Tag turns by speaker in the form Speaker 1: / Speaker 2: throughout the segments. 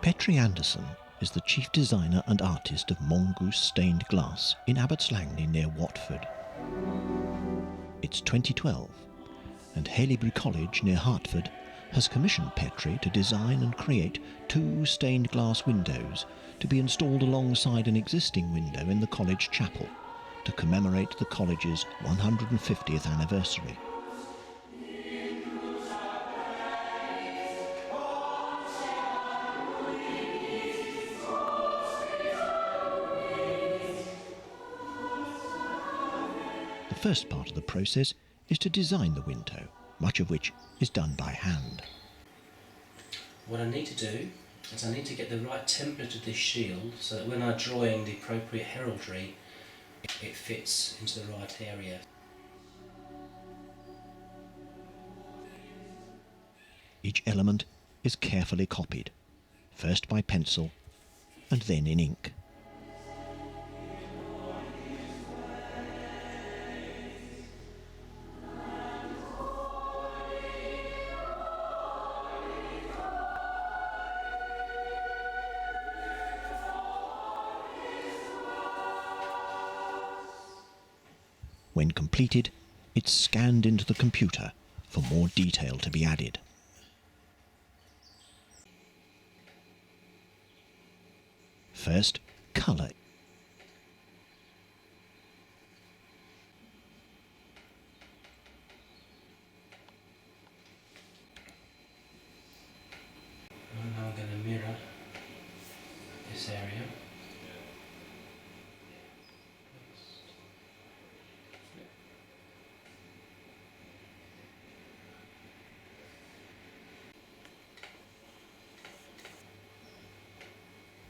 Speaker 1: Petrie Anderson is the chief designer and artist of mongoose stained glass in Abbots Langley near Watford. It's 2012, and Haileybury College near Hertford has commissioned Petrie to design and create 2 stained glass windows to be installed alongside an existing window in the college chapel to commemorate the college's 150th anniversary. The first part of the process is to design the window, much of which is done by hand.
Speaker 2: What I need to do is I need to get the right template of this shield so that when I'm drawing the appropriate heraldry, it fits into the right area.
Speaker 1: Each element is carefully copied, first by pencil and then in ink. When completed, it's scanned into the computer for more detail to be added. First, colour.
Speaker 2: And now I'm going to mirror this area.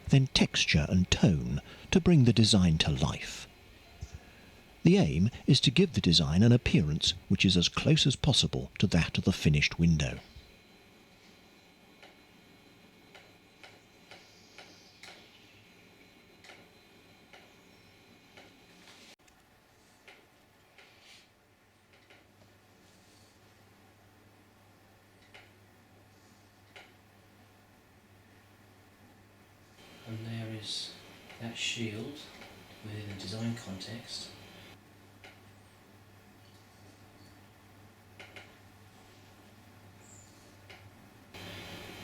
Speaker 1: Then texture and tone to bring the design to life. The aim is to give the design an appearance which is as close as possible to that of the finished window.
Speaker 2: And there is that shield within the design context.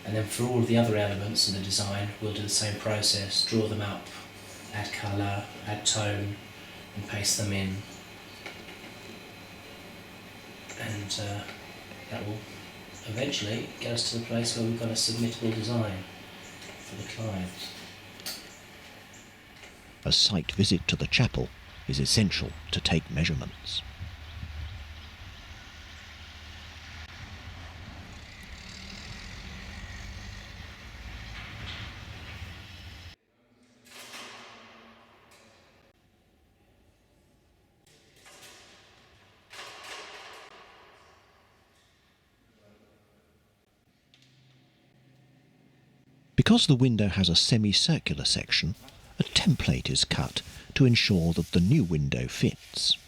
Speaker 2: And then for all of the other elements in the design, we'll do the same process, draw them up, add colour, add tone, and paste them in. And that will eventually get us to the place where we've got a submittable design for the client.
Speaker 1: A site visit to the chapel is essential to take measurements. Because the window has a semicircular section, a template is cut to ensure that the new window fits.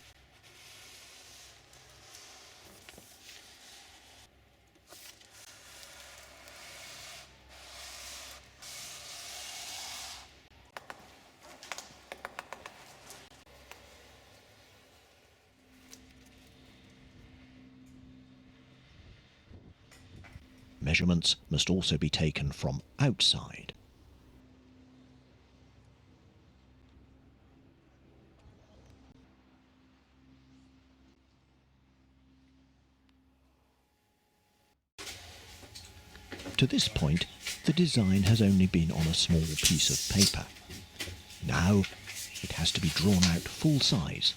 Speaker 1: Measurements must also be taken from outside. To this point, the design has only been on a small piece of paper. Now, it has to be drawn out full size,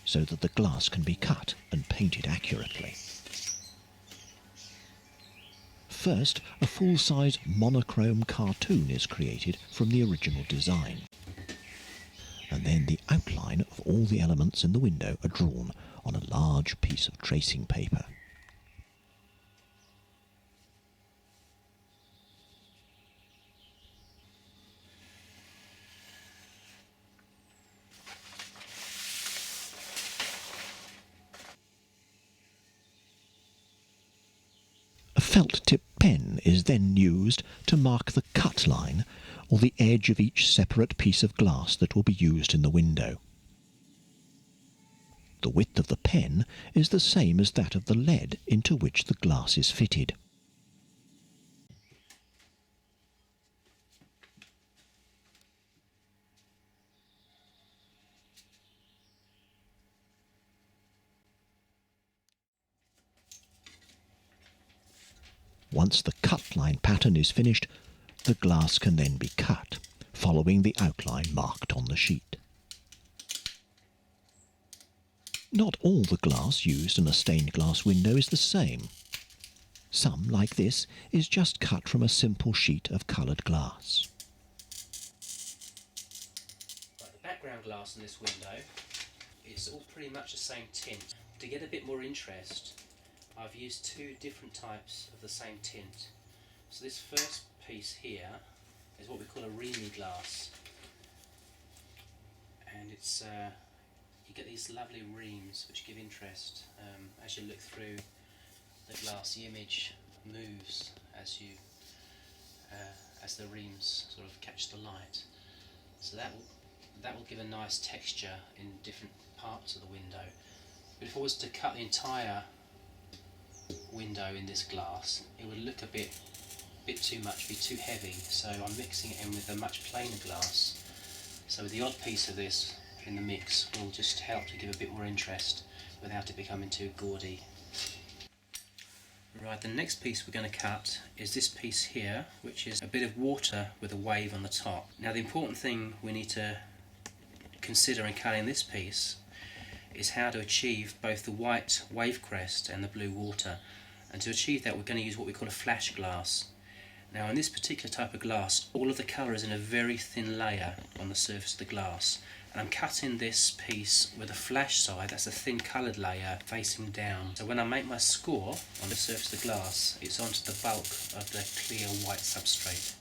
Speaker 1: so that the glass can be cut and painted accurately. First, a full-size monochrome cartoon is created from the original design. And then the outline of all the elements in the window are drawn on a large piece of tracing paper. felt tip pen is then used to mark the cut line or the edge of each separate piece of glass that will be used in the window. The width of the pen is the same as that of the lead into which the glass is fitted. Once the cut line pattern is finished, the glass can then be cut, following the outline marked on the sheet. Not all the glass used in a stained glass window is the same. Some, like this, is just cut from a simple sheet of coloured glass.
Speaker 2: Right, the background glass in this window is all pretty much the same tint. To get a bit more interest, I've used two different types of the same tint. So this first piece here is what we call a Remy glass, and it's you get these lovely reams which give interest as you look through the glass. The image moves as the reams sort of catch the light. So that will give a nice texture in different parts of the window. But if I was to cut the entire window in this glass, it would look a bit too much, be too heavy, so I'm mixing it in with a much plainer glass. So the odd piece of this in the mix will just help to give a bit more interest without it becoming too gaudy. Right, the next piece we're going to cut is this piece here, which is a bit of water with a wave on the top. Now the important thing we need to consider in cutting this piece is how to achieve both the white wave crest and the blue water. And to achieve that, we're going to use what we call a flash glass. Now in this particular type of glass, all of the colour is in a very thin layer on the surface of the glass. And I'm cutting this piece with a flash side, that's a thin coloured layer facing down. So when I make my score on the surface of the glass, it's onto the bulk of the clear white substrate.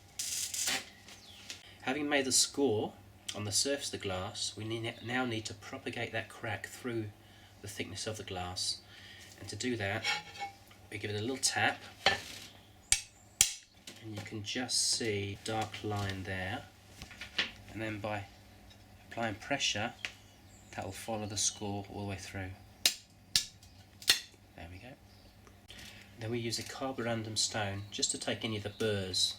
Speaker 2: Having made the score on the surface of the glass, we now need to propagate that crack through the thickness of the glass. And to do that, we give it a little tap, and you can just see a dark line there, and then by applying pressure, that will follow the score all the way through. There we go. Then we use a carborundum stone just to take any of the burrs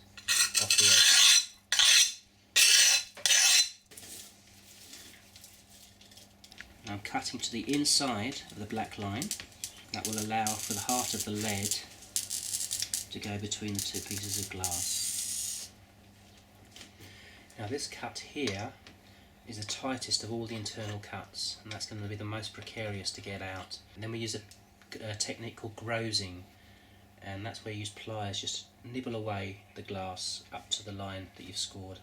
Speaker 2: off the edge. Now I'm cutting to the inside of the black line. That will allow for the heart of the lead to go between the two pieces of glass. Now this cut here is the tightest of all the internal cuts, and that's going to be the most precarious to get out. And then we use a technique called grozing, and that's where you use pliers just to nibble away the glass up to the line that you've scored.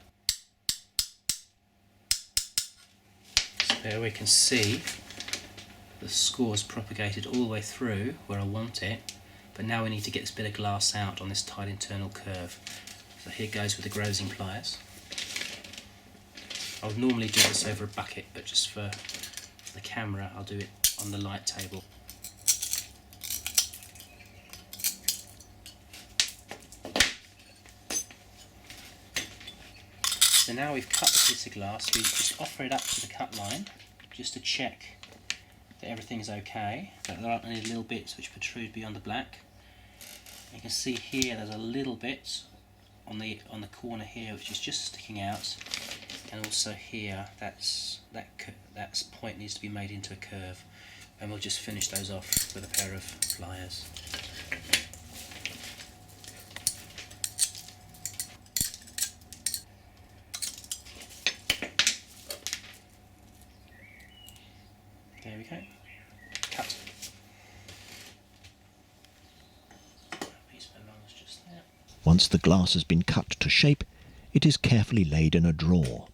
Speaker 2: So there we can see the score's propagated all the way through where I want it, but now we need to get this bit of glass out on this tight internal curve. So here goes with the grozing pliers. I would normally do this over a bucket, but just for the camera I'll do it on the light table. So now we've cut the piece of glass, we just offer it up to the cut line just to check that everything's okay, that there aren't any little bits which protrude beyond the black. You can see here there's a little bit on the corner here which is just sticking out, and also here that point needs to be made into a curve, and we'll just finish those off with a pair of pliers. There we go. Cut. A piece belongs just there.
Speaker 1: Once the glass has been cut to shape, it is carefully laid in a drawer,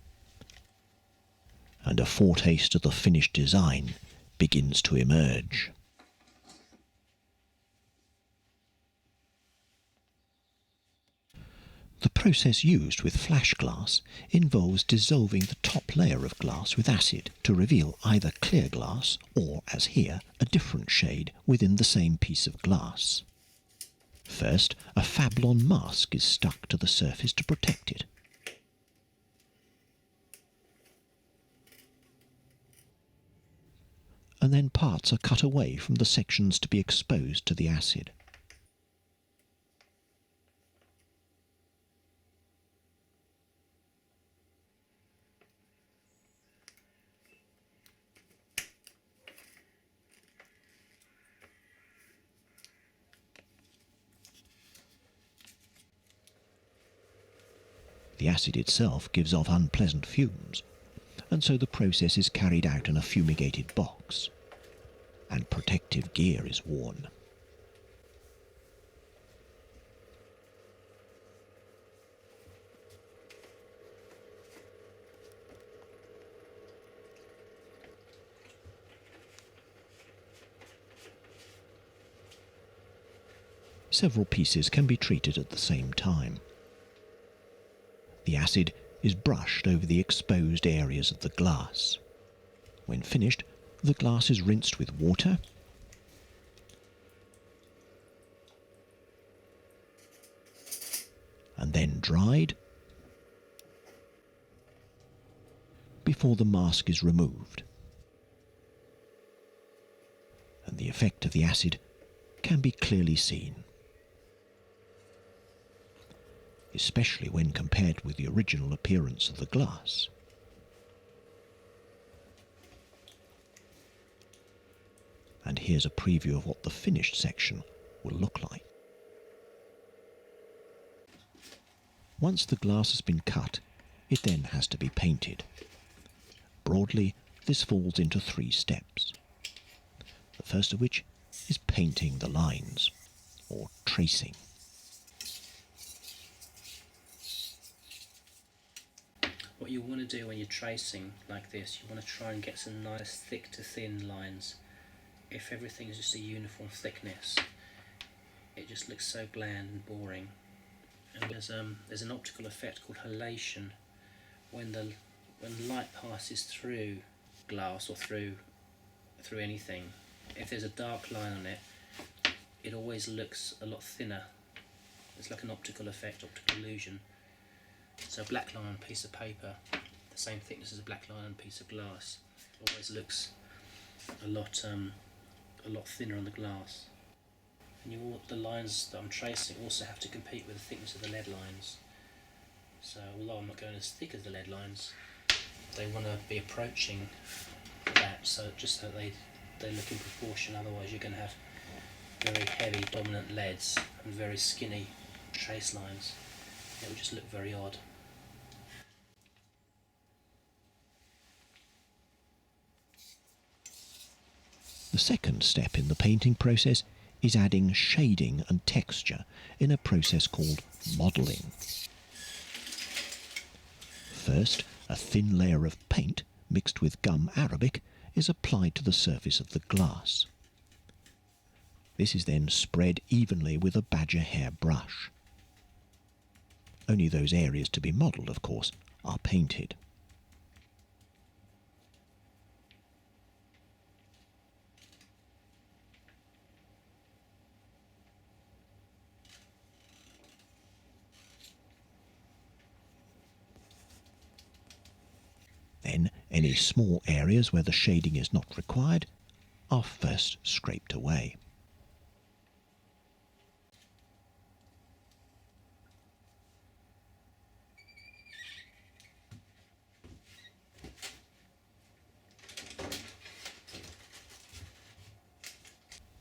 Speaker 1: and a foretaste of the finished design begins to emerge. The process used with flash glass involves dissolving the top layer of glass with acid to reveal either clear glass or, as here, a different shade within the same piece of glass. First, a Fablon mask is stuck to the surface to protect it. And then parts are cut away from the sections to be exposed to the acid. The acid itself gives off unpleasant fumes, and so the process is carried out in a fumigated box, and protective gear is worn. Several pieces can be treated at the same time. The acid is brushed over the exposed areas of the glass. When finished, the glass is rinsed with water and then dried before the mask is removed. And the effect of the acid can be clearly seen, especially when compared with the original appearance of the glass. And here's a preview of what the finished section will look like. Once the glass has been cut, it then has to be painted. Broadly, this falls into 3 steps. The first of which is painting the lines, or tracing.
Speaker 2: What you want to do when you're tracing like this, you want to try and get some nice thick to thin lines. If everything is just a uniform thickness, it just looks so bland and boring. And there's an optical effect called halation. When light passes through glass or through anything, if there's a dark line on it, it always looks a lot thinner. It's like an optical effect, optical illusion. So a black line on a piece of paper, the same thickness as a black line on a piece of glass, always looks a lot thinner on the glass. And the lines that I'm tracing also have to compete with the thickness of the lead lines. So although I'm not going as thick as the lead lines, they want to be approaching that, so just so they look in proportion. Otherwise you're going to have very heavy dominant leads and very skinny trace lines. It would just look very odd.
Speaker 1: The second step in the painting process is adding shading and texture in a process called modelling. First, a thin layer of paint mixed with gum arabic is applied to the surface of the glass. This is then spread evenly with a badger hair brush. Only those areas to be modelled, of course, are painted. Then, any small areas where the shading is not required are first scraped away.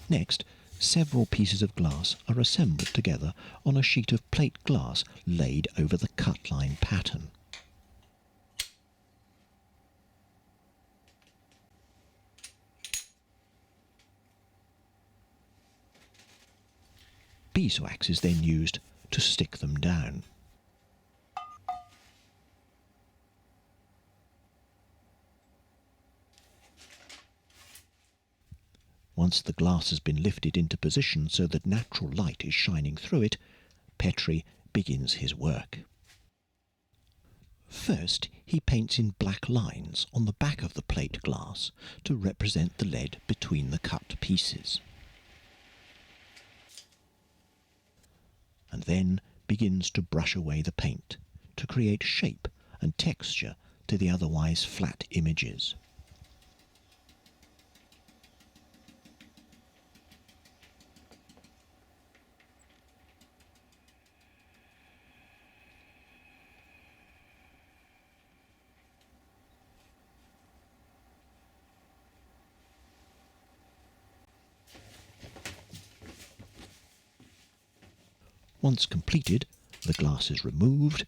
Speaker 1: Next, several pieces of glass are assembled together on a sheet of plate glass laid over the cut line pattern. Beeswax is then used to stick them down. Once the glass has been lifted into position so that natural light is shining through it, Petrie begins his work. First, he paints in black lines on the back of the plate glass to represent the lead between the cut pieces. then begins to brush away the paint to create shape and texture to the otherwise flat images. Once completed, the glass is removed,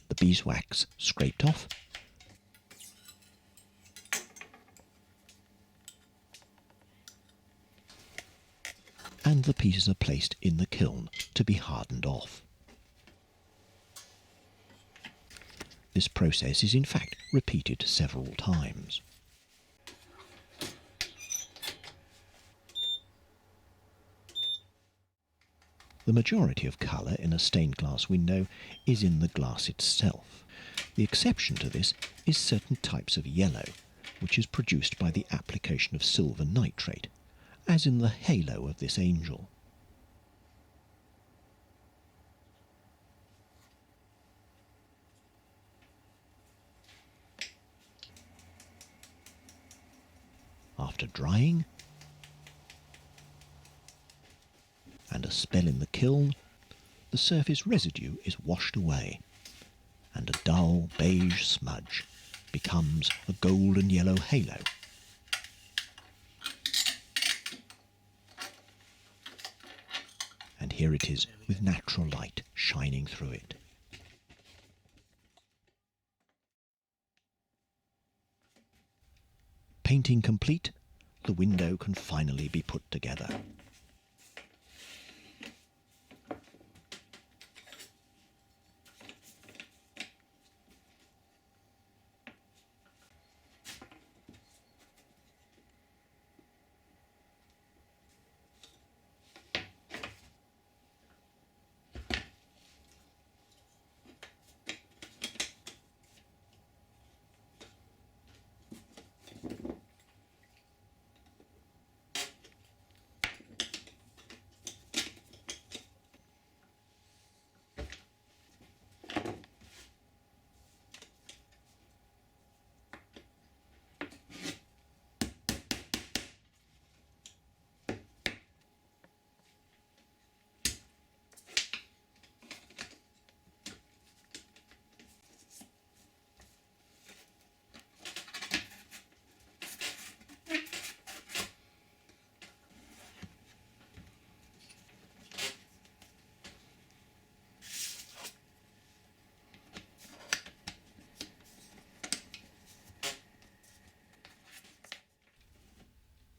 Speaker 1: the beeswax scraped off, and the pieces are placed in the kiln to be hardened off. This process is in fact repeated several times. The majority of colour in a stained glass window is in the glass itself. The exception to this is certain types of yellow, which is produced by the application of silver nitrate, as in the halo of this angel. After drying and a spell in the kiln, the surface residue is washed away, and a dull beige smudge becomes a golden yellow halo. And here it is with natural light shining through it. Painting complete, the window can finally be put together.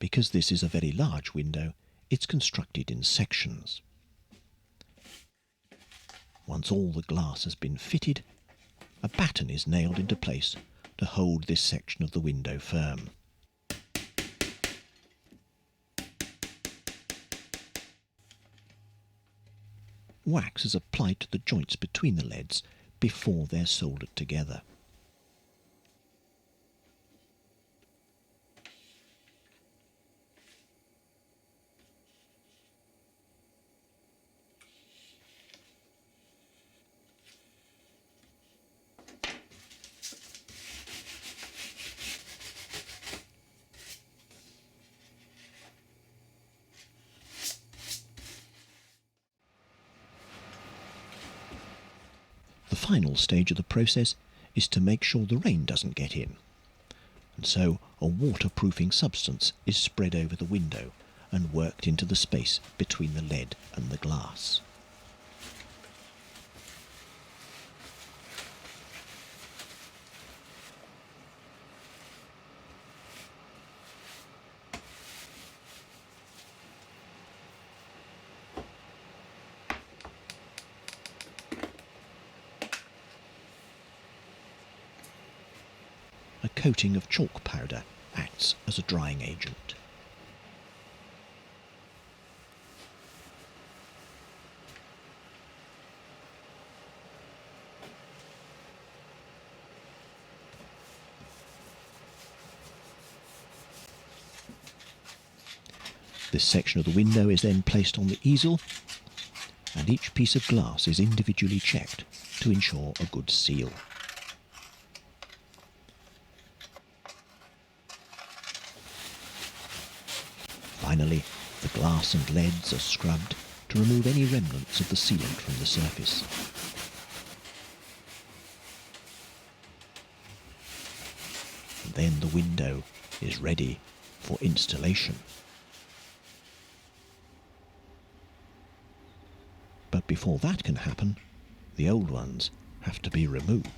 Speaker 1: Because this is a very large window, it's constructed in sections. Once all the glass has been fitted, a batten is nailed into place to hold this section of the window firm. Wax is applied to the joints between the leads before they're soldered together. The final stage of the process is to make sure the rain doesn't get in, and so a waterproofing substance is spread over the window and worked into the space between the lead and the glass. A coating of chalk powder acts as a drying agent. This section of the window is then placed on the easel, and each piece of glass is individually checked to ensure a good seal. Finally, the glass and leads are scrubbed to remove any remnants of the sealant from the surface. And then the window is ready for installation. But before that can happen, the old ones have to be removed.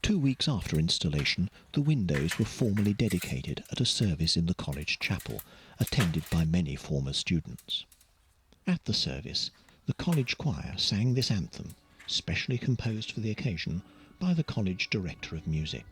Speaker 1: Two weeks after installation, the windows were formally dedicated at a service in the college chapel, attended by many former students. At the service, the college choir sang this anthem, specially composed for the occasion by the college director of music.